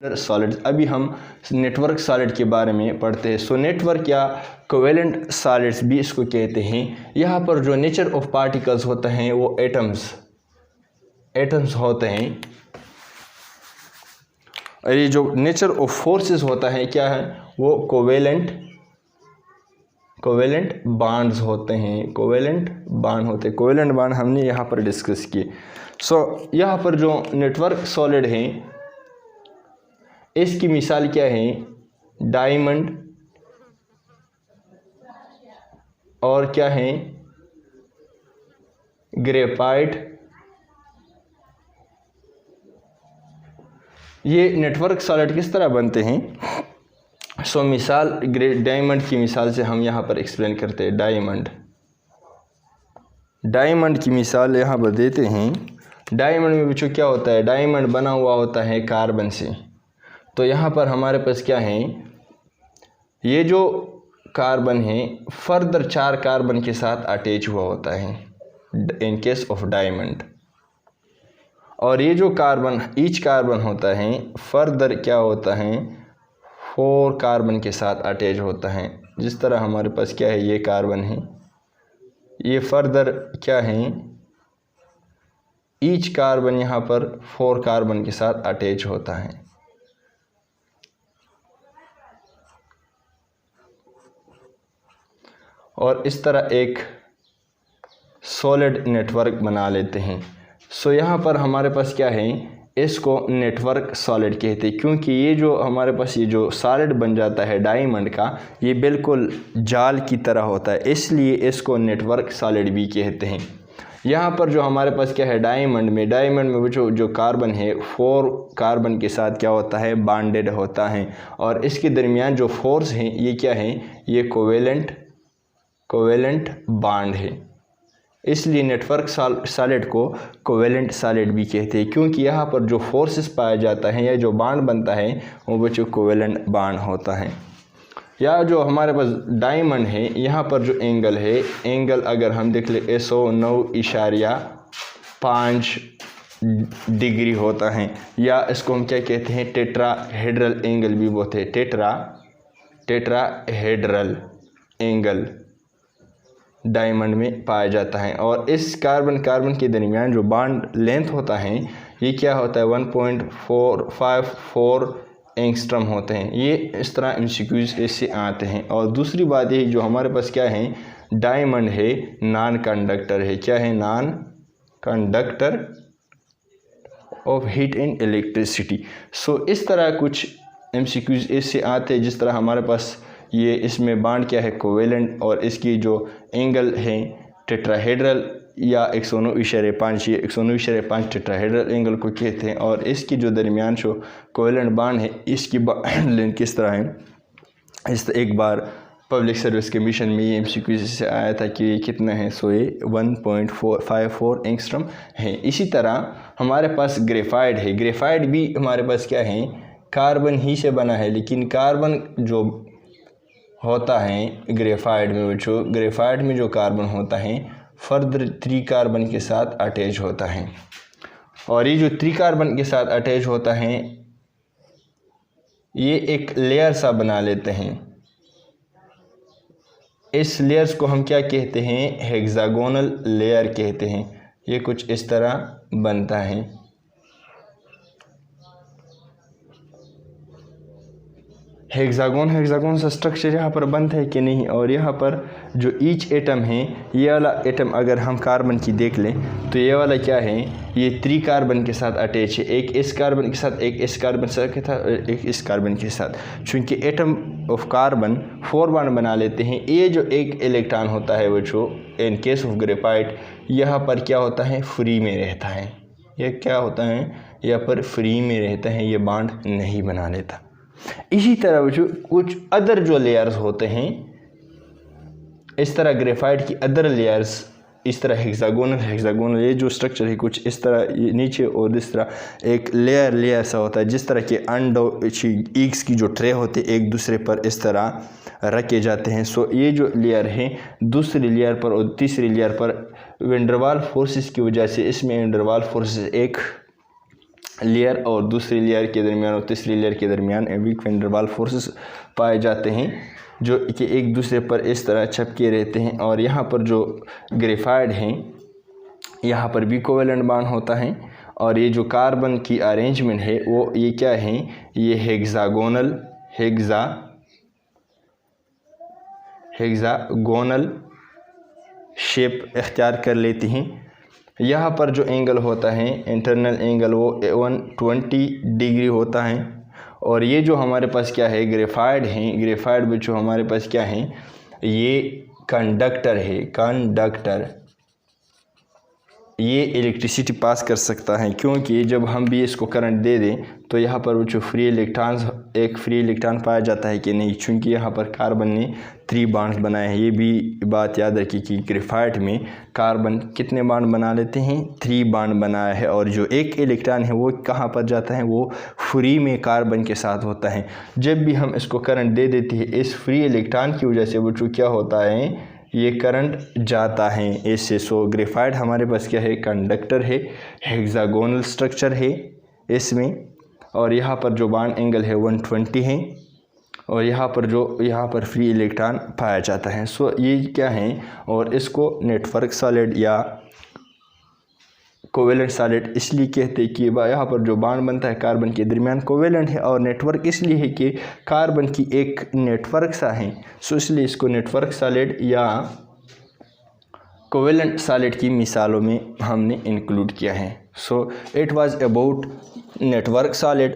Solids. अभी हम network solid के बारे में पढ़ते हैं। सो नेटवर्क या कोवेलेंट सॉलिड्स भी इसको कहते हैं। यहाँ पर जो नेचर ऑफ पार्टिकल्स होते हैं वो एटम्स होते हैं, और ये जो नेचर ऑफ फोर्सेस होता है क्या है, वो कोवेलेंट बॉन्ड्स होते हैं। कोवेलेंट बॉन्ड हमने यहाँ पर डिस्कस किए। सो यहाँ पर जो नेटवर्क सॉलिड है इसकी मिसाल क्या है, डायमंड और क्या है, ग्रेफाइट। ये नेटवर्क सॉलिड किस तरह बनते हैं? सो मिसाल डायमंड की मिसाल से हम यहाँ पर एक्सप्लेन करते हैं। डायमंड की मिसाल यहाँ पर देते हैं। डायमंड में बच्चों क्या होता है, डायमंड बना हुआ होता है कार्बन से। तो यहाँ पर हमारे पास क्या है, ये जो कार्बन है फर्दर 4 कार्बन के साथ अटैच हुआ होता है इन केस ऑफ डायमंड, और ये जो ईच कार्बन होता है फर्दर क्या होता है, 4 कार्बन के साथ अटैच होता है। जिस तरह हमारे पास क्या है, ये कार्बन है, ये फर्दर क्या है, ईच कार्बन यहाँ पर 4 कार्बन के साथ अटैच होता है। और इस तरह एक सॉलिड नेटवर्क बना लेते हैं। सो यहाँ पर हमारे पास क्या है, इसको नेटवर्क सॉलिड कहते हैं, क्योंकि ये जो हमारे पास ये जो सॉलिड बन जाता है डायमंड का, ये बिल्कुल जाल की तरह होता है, इसलिए इसको नेटवर्क सॉलिड भी कहते हैं। यहाँ पर जो हमारे पास क्या है, डायमंड में जो कार्बन है 4 कार्बन के साथ क्या होता है, बॉन्डेड होता है, और इसके दरमियान जो फोर्स है ये क्या है, ये कोवेलेंट बॉन्ड है। इसलिए नेटवर्क सॉलिड को कोवेलेंट सॉलिड भी कहते हैं, क्योंकि यहाँ पर जो फोर्सेस पाया जाता है या जो बॉन्ड बनता है वो बच्चों कोवेलेंट बॉन्ड होता है। या जो हमारे पास डायमंड है, यहाँ पर जो एंगल है, एंगल अगर हम देख ले 109.5 डिग्री होता है, या इसको हम क्या कहते हैं, टेट्राहेड्रल एंगल भी बोलते हैं। टेट्राहेड्रल एंगल डायमंड में पाया जाता है। और इस कार्बन के दरमियान जो बॉन्ड लेंथ होता है ये क्या होता है, 1.454 एंगस्ट्रम होते हैं। ये इस तरह एमसीक्यूज इससे आते हैं। और दूसरी बात ये जो हमारे पास क्या है, डायमंड है नॉन कंडक्टर है। क्या है, non conductor of heat and electricity. So इस तरह कुछ एमसीक्यूज इससे आते हैं। जिस तरह हमारे पास ये इसमें बॉन्ड क्या है, कोवेलेंट, और इसकी जो एंगल है टेट्राहेड्रल या 109.5, ये 109.5 टेट्राहेड्रल एंगल को कहते हैं। और इसकी जो दरमियान जो कोवेलेंट बॉन्ड है इसकी लेंथ किस तरह है, एक बार पब्लिक सर्विस कमीशन में ये एमसीक्यू से आया था कि ये कितना है, सो ये 1.454 एंगस्ट्रम है। इसी तरह हमारे पास ग्रेफाइट है। ग्रेफाइट भी हमारे पास क्या है, कार्बन ही से बना है, लेकिन कार्बन जो होता है ग्रेफाइट में जो कार्बन होता है फर्दर 3 कार्बन के साथ अटैच होता है। और ये जो 3 कार्बन के साथ अटैच होता है ये एक लेयर सा बना लेते हैं। इस लेयर्स को हम क्या कहते हैं, हेक्सागोनल लेयर कहते हैं। ये कुछ इस तरह बनता है। हेक्सागोन सा स्ट्रक्चर यहाँ पर बनता है कि नहीं। और यहाँ पर जो ईच एटम है, ये वाला एटम अगर हम कार्बन की देख लें तो ये वाला क्या है, ये 3 कार्बन के साथ अटैच है, एक इस कार्बन के साथ, एक इस कार्बन के साथ, एक इस कार्बन के साथ। चूँकि एटम ऑफ कार्बन 4 बॉन्ड बना लेते हैं। ये जो एक इलेक्ट्रॉन होता है वो जो इन केस ऑफ ग्रेफाइट यहाँ पर क्या होता है, फ्री में रहता है। ये क्या होता है, यहाँ पर फ्री में रहता है, ये बॉन्ड नहीं बना लेता। इसी तरह जो कुछ अदर जो लेयर्स होते हैं, इस तरह ग्रेफाइट की अदर लेयर्स इस तरह हेक्सागोनल ये जो स्ट्रक्चर है कुछ इस तरह नीचे, और इस तरह एक लेयर सा होता है। जिस तरह के एग्स की जो ट्रे होते हैं एक दूसरे पर इस तरह रखे जाते हैं। सो ये जो लेयर है दूसरी लेयर पर और तीसरी लेयर पर वैन डर वाल्स फोर्सेस की वजह से इसमें वैन डर वाल्स फोर्सेस एक लेयर और दूसरी लेयर के दरमियान और तीसरी लेयर के दरमियान weak van der Waals forces पाए जाते हैं जो कि एक दूसरे पर इस तरह चिपके रहते हैं। और यहाँ पर जो ग्रेफाइड हैं यहाँ पर भी कोवेलेंट बॉन्ड होता है। और ये जो कार्बन की अरेंजमेंट है वो ये क्या है, ये हेक्सागोनल शेप इख्तियार कर लेती हैं। यहाँ पर जो एंगल होता है इंटरनल एंगल वो 120 डिग्री होता है। और ये जो हमारे पास क्या है ग्रेफाइड हैं, ग्रेफाइड में जो हमारे पास क्या है ये कंडक्टर है, कंडक्टर ये इलेक्ट्रिसिटी पास कर सकता है, क्योंकि जब हम भी इसको करंट दे दें तो यहाँ पर वो जो एक फ्री इलेक्ट्रॉन पाया जाता है कि नहीं, चूँकि यहाँ पर कार्बन ने 3 बॉन्ड्स बनाए हैं। ये भी बात याद रखिए कि ग्रेफाइट में कार्बन कितने बॉन्ड बना लेते हैं, 3 बॉन्ड बनाया है। और जो एक इलेक्ट्रॉन है वो कहाँ पर जाता है, वो फ्री में कार्बन के साथ होता है। जब भी हम इसको करंट दे देते हैं इस फ्री इलेक्ट्रॉन की वजह से वो जो क्या होता है ये करंट जाता है इससे। सो ग्रेफाइट हमारे पास क्या है कंडक्टर है, हेक्सागोनल स्ट्रक्चर है इसमें। और यहाँ पर जो बॉन्ड एंगल है 120 है। और यहाँ पर फ्री इलेक्ट्रॉन पाया जाता है। सो ये क्या है, और इसको नेटवर्क सॉलिड या कोवेलेंट सॉलिड इसलिए कहते हैं कि यहाँ पर जो बॉन्ड बनता है कार्बन के दरमियान कोवेलेंट है। और नेटवर्क इसलिए है कि कार्बन की एक नेटवर्क सा है, सो इसलिए इसको नेटवर्क सॉलिड या कोवेलेंट सॉलिड की मिसालों में हमने इंक्लूड किया है। So it was about network solid.